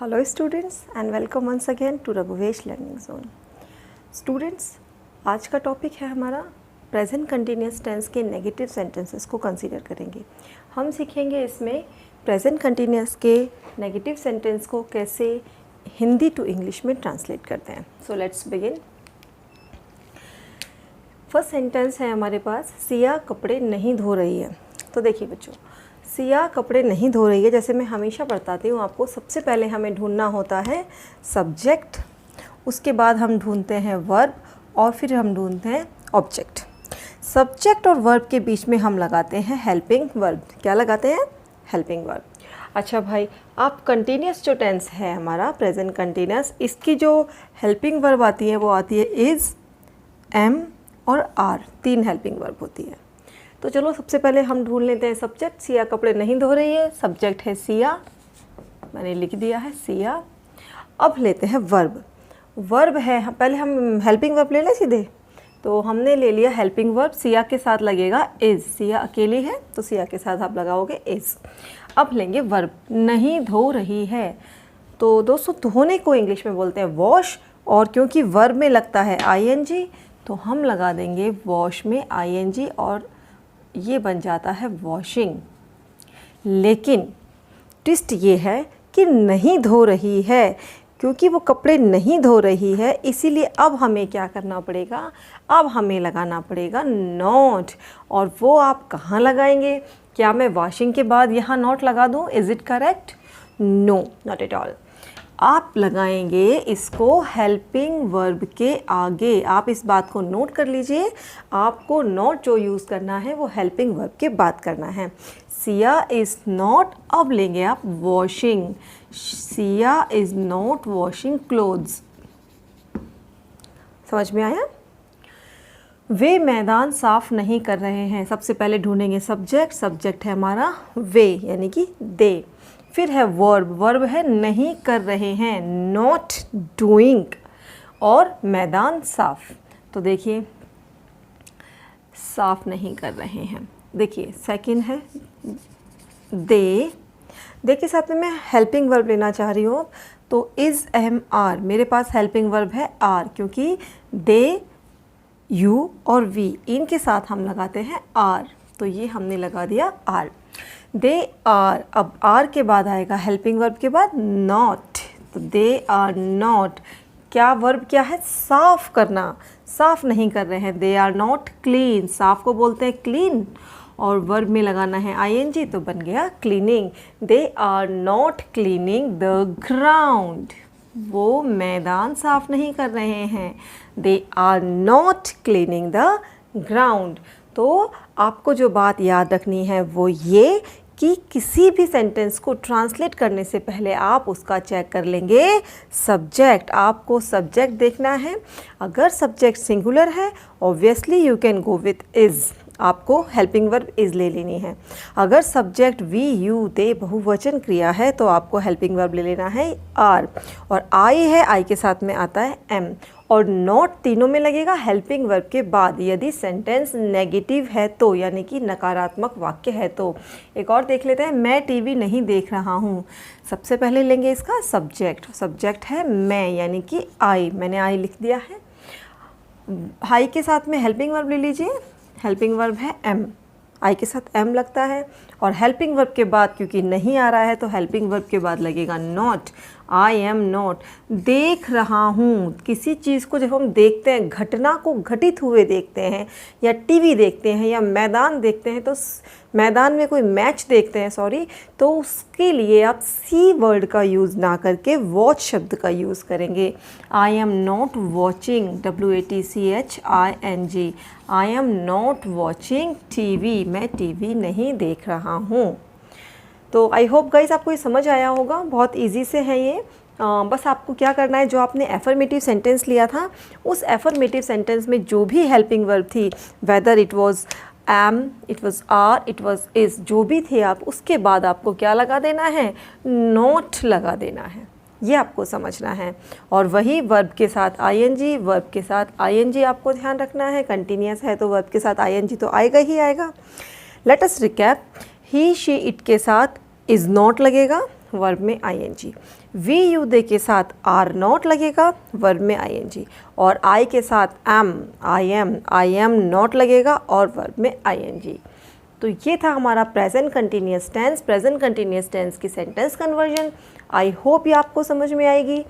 Hello students and welcome once again to Raghuvesh learning zone. Students, आज का topic है हमारा प्रेजेंट कंटिन्यूस टेंस के नेगेटिव सेंटेंसेस को कंसीडर करेंगे। हम सीखेंगे इसमें प्रेजेंट कंटिन्यूस के नेगेटिव सेंटेंस को कैसे हिंदी टू इंग्लिश में ट्रांसलेट करते हैं। So let's begin. First sentence है हमारे पास, सिया कपड़े नहीं धो रही है। तो देखिए बच्चों, सिया कपड़े नहीं धो रही है, जैसे मैं हमेशा बताती हूँ आपको, सबसे पहले हमें ढूंढना होता है सब्जेक्ट, उसके बाद हम ढूंढते हैं वर्ब और फिर हम ढूंढते हैं ऑब्जेक्ट। सब्जेक्ट और वर्ब के बीच में हम लगाते हैं हेल्पिंग वर्ब। क्या लगाते हैं? Helping verb. अच्छा भाई, आप कंटिन्यूस जो टेंस है हमारा प्रेजेंट कंटिन्यूस, इसकी जो हेल्पिंग वर्ब आती है वो आती है इज़, एम और आर, 3 हेल्पिंग वर्ब होती है। तो चलो सबसे पहले हम ढूंढ लेते हैं सब्जेक्ट। सिया कपड़े नहीं धो रही है, सब्जेक्ट है सिया, मैंने लिख दिया है सिया। अब लेते हैं वर्ब। वर्ब है, पहले हम हेल्पिंग वर्ब ले लें सीधे। तो हमने ले लिया हेल्पिंग वर्ब, सिया के साथ लगेगा इज़। सिया अकेली है तो सिया के साथ आप लगाओगे इज़। अब लेंगे वर्ब, नहीं धो रही है। तो दोस्तों, धोने को इंग्लिश में बोलते हैं वॉश, और क्योंकि वर्ब में लगता है आईएनजी तो हम लगा देंगे वॉश में आईएनजी और ये बन जाता है वॉशिंग। लेकिन ट्विस्ट ये है कि नहीं धो रही है, क्योंकि वो कपड़े नहीं धो रही है, इसीलिए अब हमें क्या करना पड़ेगा? अब हमें लगाना पड़ेगा नॉट। और वो आप कहाँ लगाएंगे? क्या मैं वॉशिंग के बाद यहाँ नॉट लगा दूँ? Is it correct? No, not at all. आप लगाएंगे इसको हेल्पिंग वर्ब के आगे। आप इस बात को नोट कर लीजिए, आपको नॉट जो यूज़ करना है वो हेल्पिंग वर्ब के बाद करना है। सिया इज़ नॉट, अब लेंगे आप washing. Siya is not washing clothes. समझ में आया? वे मैदान साफ नहीं कर रहे हैं। सबसे पहले ढूंढेंगे सब्जेक्ट। सब्जेक्ट है हमारा वे, यानी कि दे। फिर है वर्ब, वर्ब है नहीं कर रहे हैं, नॉट डूइंग, और मैदान साफ। तो देखिए, साफ नहीं कर रहे हैं। देखिए सेकंड है दे। दे के साथ में मैं हेल्पिंग वर्ब लेना चाह रही हूँ, तो इज़, एम, आर। मेरे पास हेल्पिंग वर्ब है आर, क्योंकि दे, यू और वी, इनके साथ हम लगाते हैं आर, तो ये हमने लगा दिया आर। दे आर, अब आर के बाद आएगा हेल्पिंग वर्ब के बाद नॉट, तो दे आर नॉट। क्या वर्ब क्या है? साफ करना, साफ नहीं कर रहे हैं। दे आर नॉट क्लीन, साफ को बोलते हैं क्लीन, और वर्ब में लगाना है आईएनजी, तो बन गया cleaning. They are not cleaning the ground, वो मैदान साफ नहीं कर रहे हैं। They are not cleaning the ground. तो आपको जो बात याद रखनी है वो ये कि किसी भी सेंटेंस को ट्रांसलेट करने से पहले आप उसका चेक कर लेंगे सब्जेक्ट। आपको सब्जेक्ट देखना है। अगर सब्जेक्ट सिंगुलर है, obviously you can go with is, आपको हेल्पिंग वर्ब इज़ ले लेनी है। अगर सब्जेक्ट वी, यू, दे बहुवचन क्रिया है तो आपको हेल्पिंग वर्ब ले लेना है आर, और आई है, आई के साथ में आता है एम, और नॉट तीनों में लगेगा हेल्पिंग वर्ब के बाद यदि सेंटेंस नेगेटिव है तो, यानी कि नकारात्मक वाक्य है तो। एक और देख लेते हैं, मैं टीवी नहीं देख रहा हूँ। सबसे पहले लेंगे इसका सब्जेक्ट। सब्जेक्ट है मैं, यानी कि आई, मैंने आई लिख दिया है। आई के साथ में हेल्पिंग वर्ब ले लीजिए, हेल्पिंग वर्ब है एम, आई के साथ एम लगता है, और हेल्पिंग वर्ब के बाद क्योंकि नहीं आ रहा है तो हेल्पिंग वर्ब के बाद लगेगा नॉट। आई एम नॉट देख रहा हूँ। किसी चीज़ को जब हम देखते हैं, घटना को घटित हुए देखते हैं, या टीवी देखते हैं, या मैदान देखते हैं, तो मैदान में कोई मैच देखते हैं, सॉरी, तो उसके लिए आप सी वर्ड का यूज़ ना करके वॉच शब्द का यूज़ करेंगे। I am not watching, WATCHING, I am not watching TV, मैं टीवी नहीं देख रहा हूँ। तो आई होप गाइस आपको ये समझ आया होगा, बहुत इजी से है ये। बस आपको क्या करना है, जो आपने एफर्मेटिव सेंटेंस लिया था उस एफर्मेटिव सेंटेंस में जो भी हेल्पिंग वर्ब थी, whether it was am, it was are, it was is, जो भी थे आप, उसके बाद आपको क्या लगा देना है? नॉट लगा देना है। ये आपको समझना है। और वही वर्ब के साथ आईएनजी, वर्ब के साथ आईएनजी आपको ध्यान रखना है। कंटिन्यूअस है तो वर्ब के साथ आईएनजी तो आएगा ही आएगा। Let us recap. He, she, it के साथ इज़ नॉट लगेगा, वर्ब में आईएनजी। वी यू दे के साथ आर नॉट लगेगा, वर्ब में आईएनजी। और आई के साथ एम, आई एम नॉट लगेगा और वर्ब में आईएनजी। तो ये था हमारा प्रेजेंट कंटिन्यूअस टेंस की सेंटेंस कन्वर्जन। आई होप ये आपको समझ में आएगी।